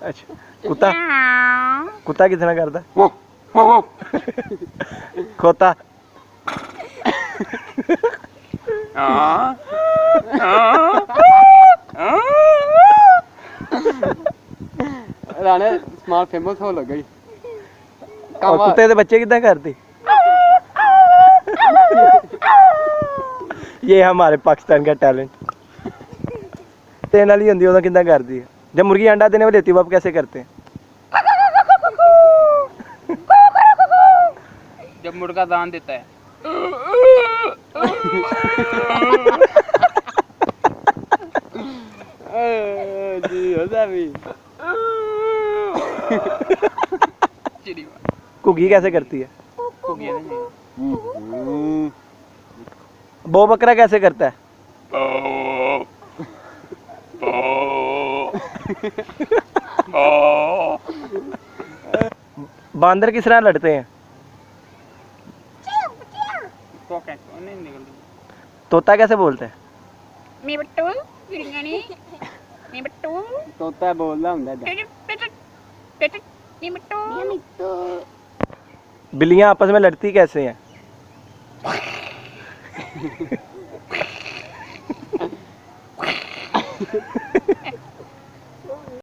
अच्छा कुत्ता कुत्ता किस तरह करता? खोता राणे स्मार्ट फेमस हो लग गई। और कुत्ते के बच्चे कितना करते? ये हमारे पाकिस्तान का टैलेंट। तेन वाली होंगी उदा कितना करती है? जब मुर्गी अंडा देने वाली होती है वो आप कैसे करते हैं? जब मुर्गा दान देता है जी होता भी। कुकी कैसे करती है? कुकी बो बकरा कैसे करता है? बांदर किस तरह लड़ते हैं? तोता कैसे बोलते हैं? तोता बोलदा हुंदा बिल्लियां आपस में लड़ती कैसे हैं?